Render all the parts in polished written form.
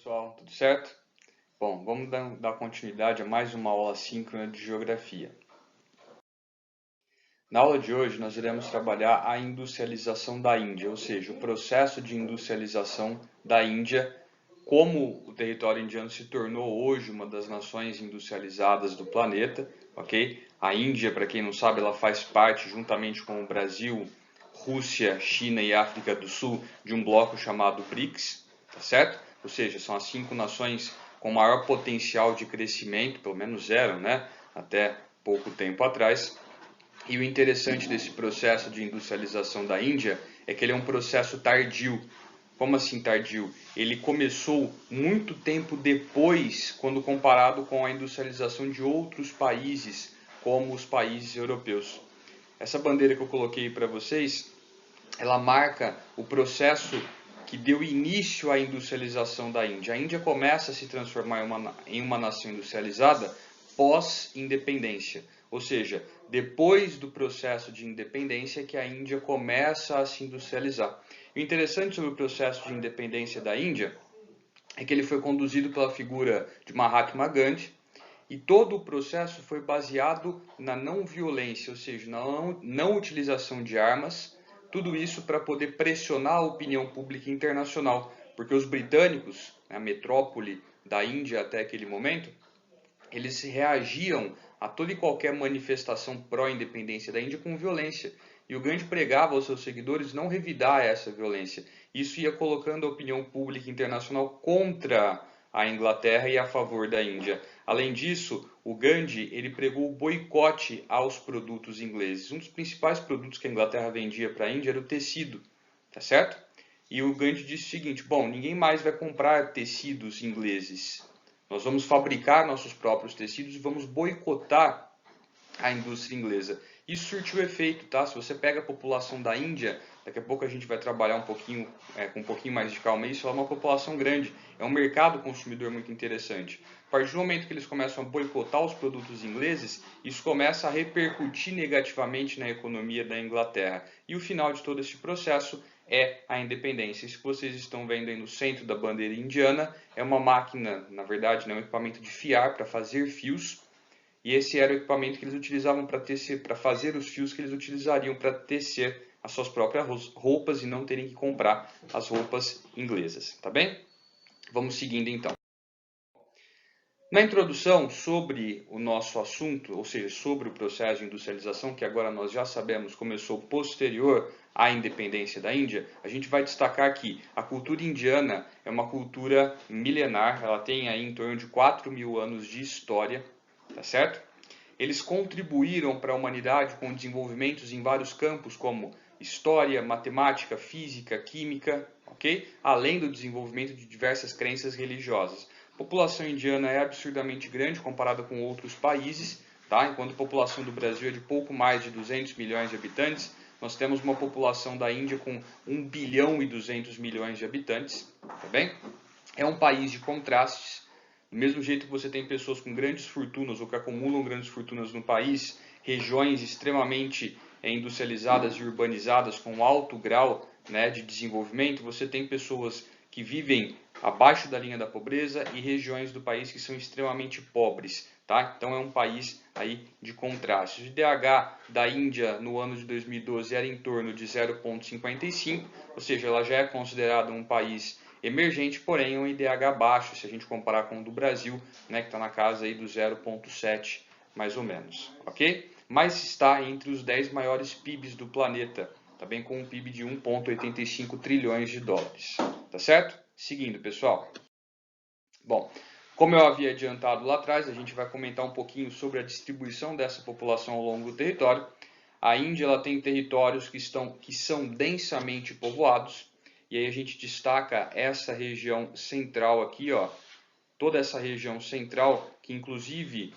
Pessoal, tudo certo? Bom, vamos dar continuidade a mais uma aula síncrona de geografia. Na aula de hoje nós iremos trabalhar a industrialização da Índia, ou seja, o processo de industrialização da Índia, como o território indiano se tornou hoje uma das nações industrializadas do planeta, ok? A Índia, para quem não sabe, ela faz parte, juntamente com o Brasil, Rússia, China e África do Sul, de um bloco chamado BRICS, tá certo? Ou seja, são as 5 nações com maior potencial de crescimento, pelo menos eram, né? Até pouco tempo atrás. E o interessante desse processo de industrialização da Índia é que ele é um processo tardio. Como assim tardio? Ele começou muito tempo depois, quando comparado com a industrialização de outros países, como os países europeus. Essa bandeira que eu coloquei para vocês, ela marca o processo que deu início à industrialização da Índia. A Índia começa a se transformar em uma nação industrializada pós-independência, ou seja, depois do processo de independência que a Índia começa a se industrializar. O interessante sobre o processo de independência da Índia é que ele foi conduzido pela figura de Mahatma Gandhi e todo o processo foi baseado na não violência, ou seja, na não utilização de armas, tudo isso para poder pressionar a opinião pública internacional, porque os britânicos, a metrópole da Índia até aquele momento, eles reagiam a toda e qualquer manifestação pró-independência da Índia com violência. E o Gandhi pregava aos seus seguidores não revidar essa violência. Isso ia colocando a opinião pública internacional contra a Inglaterra e a favor da Índia. Além disso, o Gandhi ele pregou o boicote aos produtos ingleses. Um dos principais produtos que a Inglaterra vendia para a Índia era o tecido, tá certo? E o Gandhi disse o seguinte: bom, ninguém mais vai comprar tecidos ingleses. Nós vamos fabricar nossos próprios tecidos e vamos boicotar a indústria inglesa. Isso surtiu efeito, tá? Se você pega a população da Índia, daqui a pouco a gente vai trabalhar um pouquinho, com um pouquinho mais de calma isso, ela é uma população grande, é um mercado consumidor muito interessante. A partir do momento que eles começam a boicotar os produtos ingleses, isso começa a repercutir negativamente na economia da Inglaterra. E o final de todo esse processo é a independência. Isso que vocês estão vendo aí no centro da bandeira indiana é uma máquina, na verdade, um equipamento de fiar para fazer fios. E esse era o equipamento que eles utilizavam para tecer, para fazer os fios que eles utilizariam para tecer as suas próprias roupas e não terem que comprar as roupas inglesas, tá bem? Vamos seguindo então. Na introdução sobre o nosso assunto, ou seja, sobre o processo de industrialização, que agora nós já sabemos começou posterior à independência da Índia, a gente vai destacar que a cultura indiana é uma cultura milenar, ela tem aí em torno de 4.000 anos de história, tá certo? Eles contribuíram para a humanidade com desenvolvimentos em vários campos, como história, matemática, física, química, ok? Além do desenvolvimento de diversas crenças religiosas. A população indiana é absurdamente grande comparada com outros países, tá? Enquanto a população do Brasil é de pouco mais de 200 milhões de habitantes, nós temos uma população da Índia com 1 bilhão e 200 milhões de habitantes, tá bem? É um país de contrastes. Do mesmo jeito que você tem pessoas com grandes fortunas ou que acumulam grandes fortunas no país, regiões extremamente industrializadas e urbanizadas com alto grau, né, de desenvolvimento, você tem pessoas que vivem abaixo da linha da pobreza e regiões do país que são extremamente pobres, tá? Então é um país aí de contrastes. O IDH da Índia no ano de 2012 era em torno de 0,55, ou seja, ela já é considerada um país emergente, porém um IDH baixo, se a gente comparar com o do Brasil, né, que está na casa aí do 0,7 mais ou menos, ok? Mas está entre os 10 maiores PIBs do planeta, também com um PIB de 1,85 trilhões de dólares, tá certo? Seguindo, pessoal. Bom, como eu havia adiantado lá atrás, a gente vai comentar um pouquinho sobre a distribuição dessa população ao longo do território. A Índia ela tem territórios que são densamente povoados, e aí a gente destaca essa região central aqui, ó, toda essa região central, que inclusive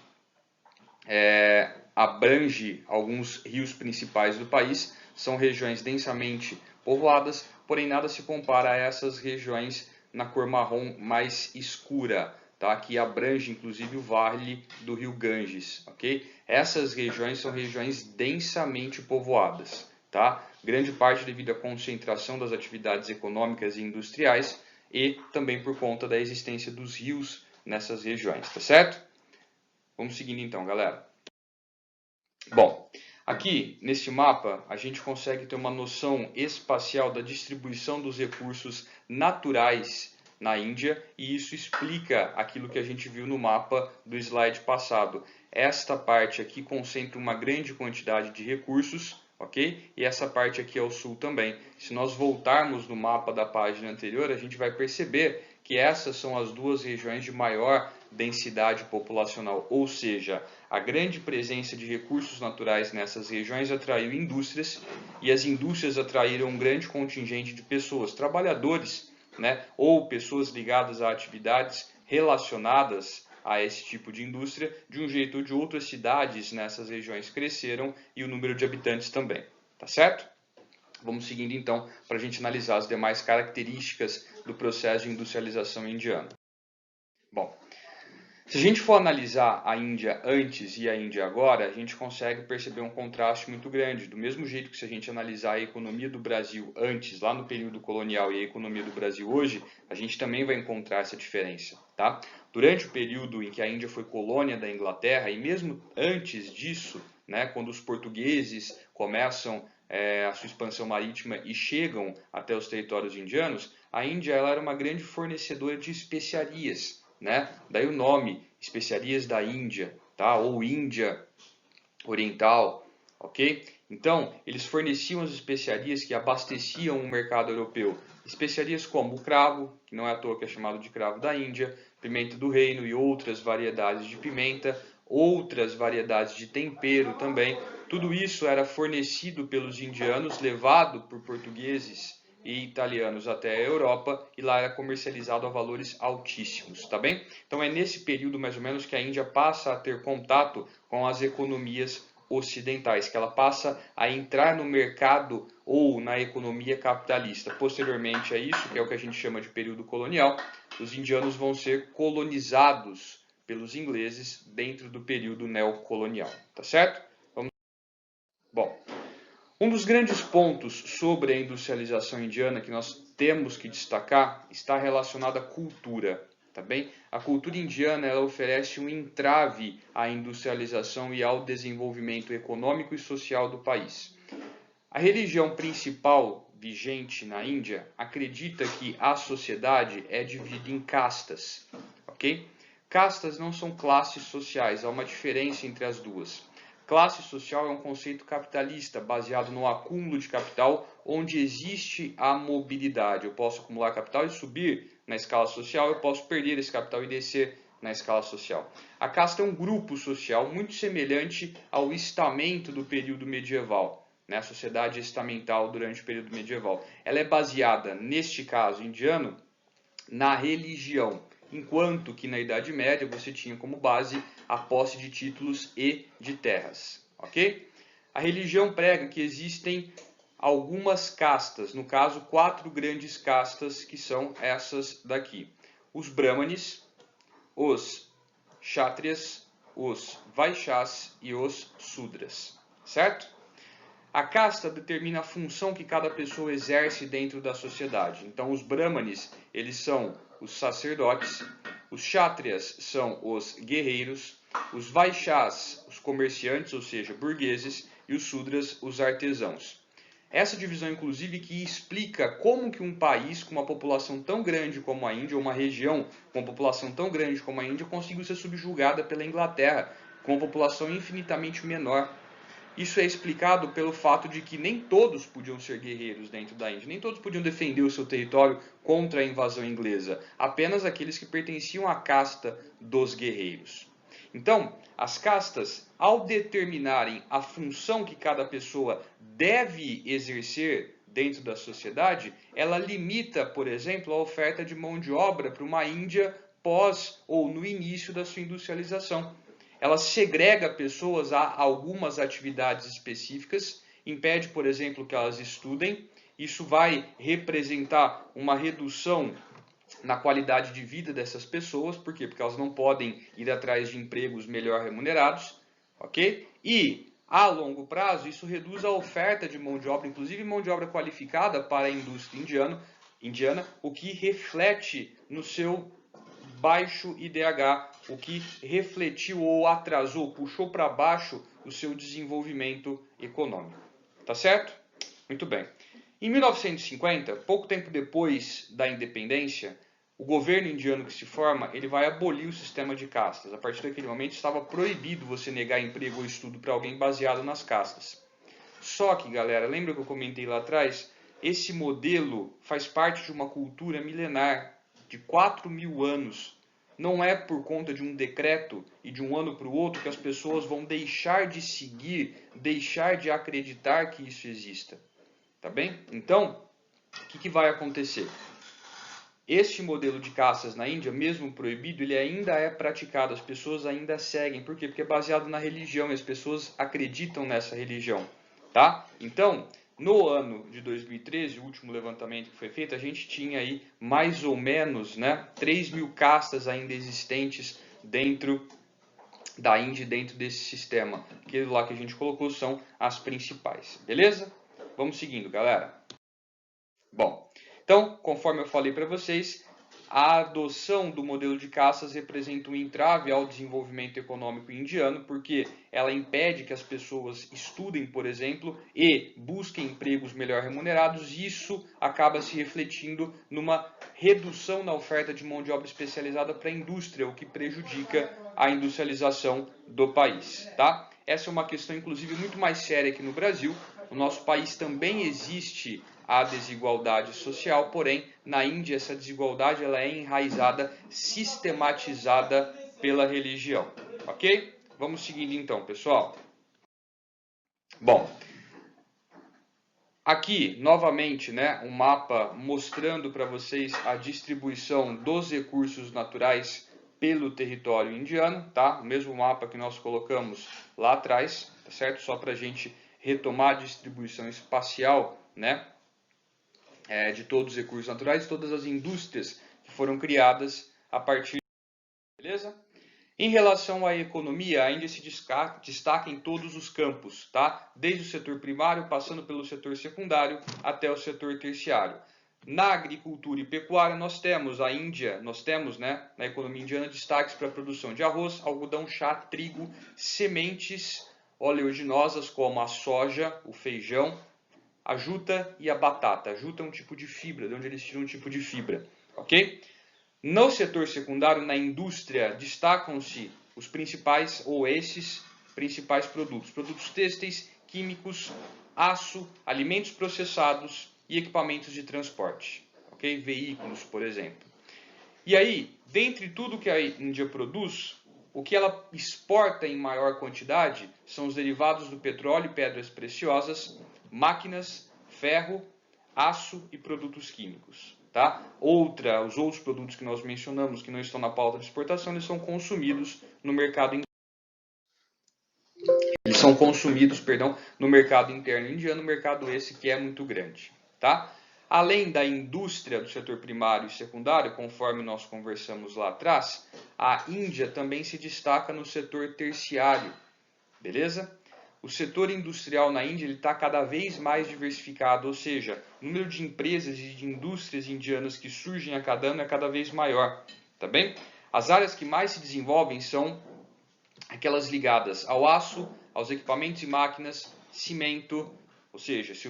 abrange alguns rios principais do país, são regiões densamente povoadas, porém nada se compara a essas regiões na cor marrom mais escura, tá? Que abrange inclusive o vale do rio Ganges, ok? Essas regiões são regiões densamente povoadas, tá? Grande parte devido à concentração das atividades econômicas e industriais e também por conta da existência dos rios nessas regiões, tá certo? Vamos seguindo então, galera. Bom, aqui nesse mapa a gente consegue ter uma noção espacial da distribuição dos recursos naturais na Índia e isso explica aquilo que a gente viu no mapa do slide passado. Esta parte aqui concentra uma grande quantidade de recursos, ok? E essa parte aqui é o sul também. Se nós voltarmos no mapa da página anterior, a gente vai perceber que essas são as duas regiões de maior densidade populacional, ou seja, a grande presença de recursos naturais nessas regiões atraiu indústrias e as indústrias atraíram um grande contingente de pessoas, trabalhadores, né, ou pessoas ligadas a atividades relacionadas a esse tipo de indústria. De um jeito ou de outro, as cidades nessas regiões cresceram e o número de habitantes também, tá certo? Vamos seguindo então para a gente analisar as demais características do processo de industrialização indiano. Bom, se a gente for analisar a Índia antes e a Índia agora, a gente consegue perceber um contraste muito grande. Do mesmo jeito que se a gente analisar a economia do Brasil antes, lá no período colonial, e a economia do Brasil hoje, a gente também vai encontrar essa diferença, tá? Durante o período em que a Índia foi colônia da Inglaterra, e mesmo antes disso, né, quando os portugueses começam a sua expansão marítima e chegam até os territórios indianos, a Índia ela era uma grande fornecedora de especiarias, né? Daí o nome, especiarias da Índia, tá? Ou Índia Oriental, ok? Então, eles forneciam as especiarias que abasteciam o mercado europeu. Especiarias como o cravo, que não é à toa que é chamado de cravo da Índia, pimenta do reino e outras variedades de pimenta, outras variedades de tempero também. Tudo isso era fornecido pelos indianos, levado por portugueses e italianos até a Europa e lá era comercializado a valores altíssimos, tá bem? Então é nesse período mais ou menos que a Índia passa a ter contato com as economias ocidentais, que ela passa a entrar no mercado ou na economia capitalista. Posteriormente a isso, que é o que a gente chama de período colonial, os indianos vão ser colonizados pelos ingleses dentro do período neocolonial, tá certo? Vamos... Bom, um dos grandes pontos sobre a industrialização indiana que nós temos que destacar está relacionado à cultura, tá bem? A cultura indiana ela oferece um entrave à industrialização e ao desenvolvimento econômico e social do país. A religião principal vigente na Índia acredita que a sociedade é dividida em castas, ok? Castas não são classes sociais, há uma diferença entre as duas. Classe social é um conceito capitalista, baseado no acúmulo de capital, onde existe a mobilidade. Eu posso acumular capital e subir na escala social, eu posso perder esse capital e descer na escala social. A casta é um grupo social muito semelhante ao estamento do período medieval, né? A sociedade estamental durante o período medieval. Ela é baseada, neste caso indiano, na religião, enquanto que na Idade Média você tinha como base a posse de títulos e de terras, ok? A religião prega que existem algumas castas, no caso 4 grandes castas que são essas daqui. Os brahmanes, os kshatriyas, os vaishyas e os sudras, certo? A casta determina a função que cada pessoa exerce dentro da sociedade. Então os brahmanes, eles são os sacerdotes, os kshatriyas são os guerreiros, os vaishyas, os comerciantes, ou seja, burgueses, e os sudras, os artesãos. Essa divisão, inclusive, que explica como que um país com uma população tão grande como a Índia, ou uma região com uma população tão grande como a Índia, conseguiu ser subjugada pela Inglaterra, com uma população infinitamente menor. Isso é explicado pelo fato de que nem todos podiam ser guerreiros dentro da Índia, nem todos podiam defender o seu território contra a invasão inglesa, apenas aqueles que pertenciam à casta dos guerreiros. Então, as castas, ao determinarem a função que cada pessoa deve exercer dentro da sociedade, ela limita, por exemplo, a oferta de mão de obra para uma Índia pós ou no início da sua industrialização. Ela segrega pessoas a algumas atividades específicas, impede, por exemplo, que elas estudem. Isso vai representar uma redução na qualidade de vida dessas pessoas. Por quê? Porque elas não podem ir atrás de empregos melhor remunerados, ok? E, a longo prazo, isso reduz a oferta de mão de obra, inclusive mão de obra qualificada para a indústria indiana, indiana, o que reflete no seu baixo IDH, o que refletiu ou atrasou, puxou para baixo o seu desenvolvimento econômico. Tá certo? Muito bem. Em 1950, pouco tempo depois da independência, o governo indiano que se forma, ele vai abolir o sistema de castas. A partir daquele momento estava proibido você negar emprego ou estudo para alguém baseado nas castas. Só que, galera, lembra que eu comentei lá atrás? Esse modelo faz parte de uma cultura milenar de 4.000 anos. Não é por conta de um decreto e de um ano para o outro que as pessoas vão deixar de seguir, deixar de acreditar que isso exista. Tá bem? Então, o que vai acontecer? Este modelo de caças na Índia, mesmo proibido, ele ainda é praticado, as pessoas ainda seguem. Por quê? Porque é baseado na religião e as pessoas acreditam nessa religião. Tá? Então, no ano de 2013, o último levantamento que foi feito, a gente tinha aí mais ou menos 3.000 castas ainda existentes dentro da Índia, dentro desse sistema. Aquilo lá que a gente colocou são as principais. Beleza? Vamos seguindo, galera. Bom, então, conforme eu falei para vocês, a adoção do modelo de caças representa um entrave ao desenvolvimento econômico indiano, porque ela impede que as pessoas estudem, por exemplo, e busquem empregos melhor remunerados, e isso acaba se refletindo numa redução na oferta de mão de obra especializada para a indústria, o que prejudica a industrialização do país. Tá? Essa é uma questão, inclusive, muito mais séria aqui no Brasil. No nosso país também existe a desigualdade social, porém, na Índia essa desigualdade ela é enraizada, sistematizada pela religião, ok? Vamos seguindo então, pessoal. Bom, aqui, novamente, um mapa mostrando para vocês a distribuição dos recursos naturais pelo território indiano, tá? O mesmo mapa que nós colocamos lá atrás, tá certo? Só para a gente retomar a distribuição espacial, de todos os recursos naturais, todas as indústrias que foram criadas a partir beleza? Em relação à economia, a Índia se destaca em todos os campos, tá? Desde o setor primário, passando pelo setor secundário até o setor terciário. Na agricultura e pecuária, nós temos na economia indiana, destaques para a produção de arroz, algodão, chá, trigo, sementes oleaginosas como a soja, o feijão, a juta e a batata. A juta é um tipo de fibra, de onde eles tiram um tipo de fibra, ok? No setor secundário, na indústria, destacam-se os principais, ou esses principais produtos. Produtos têxteis, químicos, aço, alimentos processados e equipamentos de transporte. Ok? Veículos, por exemplo. E aí, dentre tudo que a Índia produz, o que ela exporta em maior quantidade são os derivados do petróleo e pedras preciosas, máquinas, ferro, aço e produtos químicos. Tá? Os outros produtos que nós mencionamos que não estão na pauta de exportação, eles são consumidos no mercado interno. No mercado interno indiano, mercado esse que é muito grande. Tá? Além da indústria do setor primário e secundário, conforme nós conversamos lá atrás, a Índia também se destaca no setor terciário. Beleza? O setor industrial na Índia está cada vez mais diversificado, ou seja, o número de empresas e de indústrias indianas que surgem a cada ano é cada vez maior. Tá bem? As áreas que mais se desenvolvem são aquelas ligadas ao aço, aos equipamentos e máquinas, cimento, ou seja, se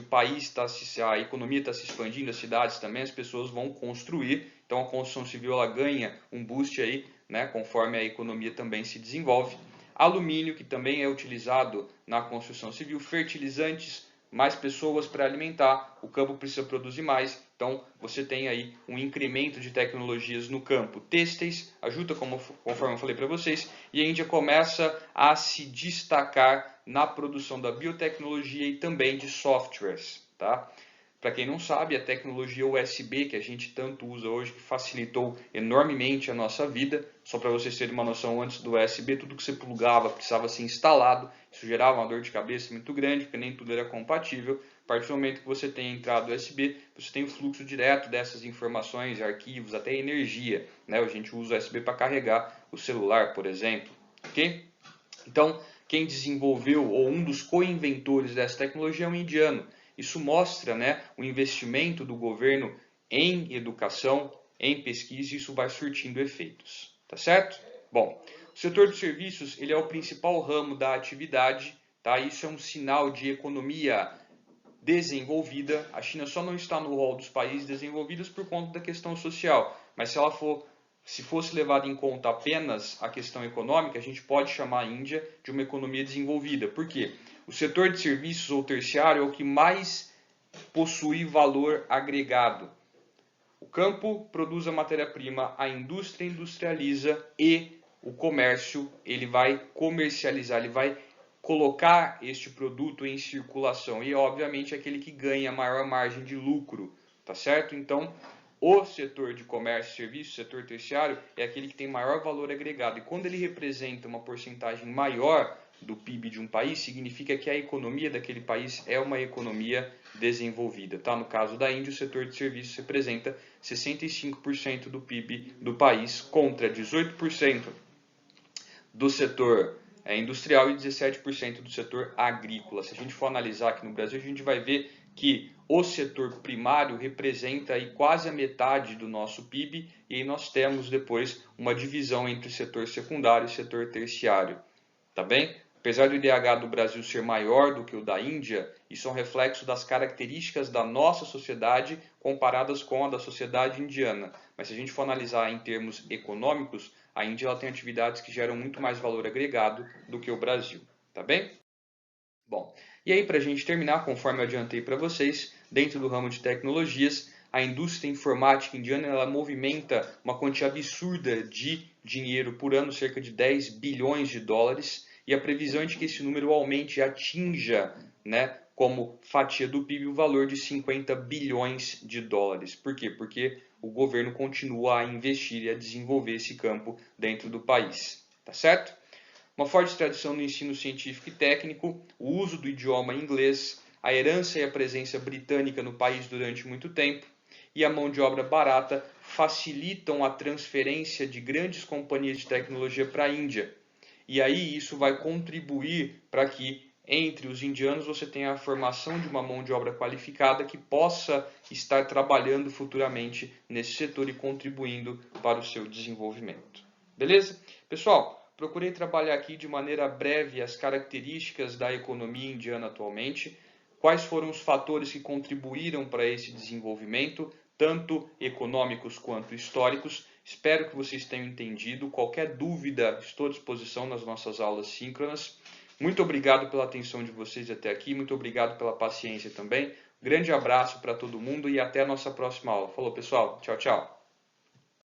a economia está se expandindo, as cidades também, as pessoas vão construir, então a construção civil ela ganha um boost aí, conforme a economia também se desenvolve. Alumínio, que também é utilizado na construção civil, fertilizantes, mais pessoas para alimentar, o campo precisa produzir mais, então você tem aí um incremento de tecnologias no campo. Têxteis, ajuda, conforme eu falei para vocês, e a Índia começa a se destacar na produção da biotecnologia e também de softwares. Tá? Para quem não sabe, a tecnologia USB que a gente tanto usa hoje, que facilitou enormemente a nossa vida, só para vocês terem uma noção, antes do USB, tudo que você plugava precisava ser instalado, isso gerava uma dor de cabeça muito grande, porque nem tudo era compatível. A partir do momento que você tem entrada USB, você tem o fluxo direto dessas informações, arquivos, até energia. A gente usa o USB para carregar o celular, por exemplo. Ok? Então, quem desenvolveu, ou um dos co-inventores dessa tecnologia é um indiano. Isso mostra o investimento do governo em educação, em pesquisa, e isso vai surtindo efeitos, tá certo? Bom, o setor de serviços ele é o principal ramo da atividade, tá? Isso é um sinal de economia desenvolvida. A China só não está no rol dos países desenvolvidos por conta da questão social, mas se fosse levado em conta apenas a questão econômica, a gente pode chamar a Índia de uma economia desenvolvida. Por quê? O setor de serviços ou terciário é o que mais possui valor agregado. O campo produz a matéria-prima, a indústria industrializa e o comércio ele vai comercializar, ele vai colocar este produto em circulação e obviamente aquele que ganha a maior margem de lucro, tá certo? Então, o setor de comércio e serviços, setor terciário, é aquele que tem maior valor agregado e quando ele representa uma porcentagem maior do PIB de um país, significa que a economia daquele país é uma economia desenvolvida. Tá? No caso da Índia, o setor de serviços representa 65% do PIB do país contra 18% do setor industrial e 17% do setor agrícola. Se a gente for analisar aqui no Brasil, a gente vai ver que o setor primário representa aí quase a metade do nosso PIB e aí nós temos depois uma divisão entre o setor secundário e o setor terciário. Tá bem? Apesar do IDH do Brasil ser maior do que o da Índia, isso é um reflexo das características da nossa sociedade comparadas com a da sociedade indiana. Mas se a gente for analisar em termos econômicos, a Índia ela tem atividades que geram muito mais valor agregado do que o Brasil. Tá bem? Bom, e aí para a gente terminar, conforme eu adiantei para vocês, dentro do ramo de tecnologias, a indústria informática indiana ela movimenta uma quantia absurda de dinheiro por ano, cerca de 10 bilhões de dólares, e a previsão é de que esse número aumente e atinja, né, como fatia do PIB o valor de 50 bilhões de dólares. Por quê? Porque o governo continua a investir e a desenvolver esse campo dentro do país. Tá certo? Uma forte tradição no ensino científico e técnico, o uso do idioma inglês, a herança e a presença britânica no país durante muito tempo e a mão de obra barata facilitam a transferência de grandes companhias de tecnologia para a Índia. E aí isso vai contribuir para que entre os indianos você tenha a formação de uma mão de obra qualificada que possa estar trabalhando futuramente nesse setor e contribuindo para o seu desenvolvimento. Beleza? Pessoal, procurei trabalhar aqui de maneira breve as características da economia indiana atualmente, quais foram os fatores que contribuíram para esse desenvolvimento, tanto econômicos quanto históricos. Espero que vocês tenham entendido. Qualquer dúvida, estou à disposição nas nossas aulas síncronas. Muito obrigado pela atenção de vocês até aqui, muito obrigado pela paciência também. Grande abraço para todo mundo e até a nossa próxima aula. Falou, pessoal. Tchau, tchau.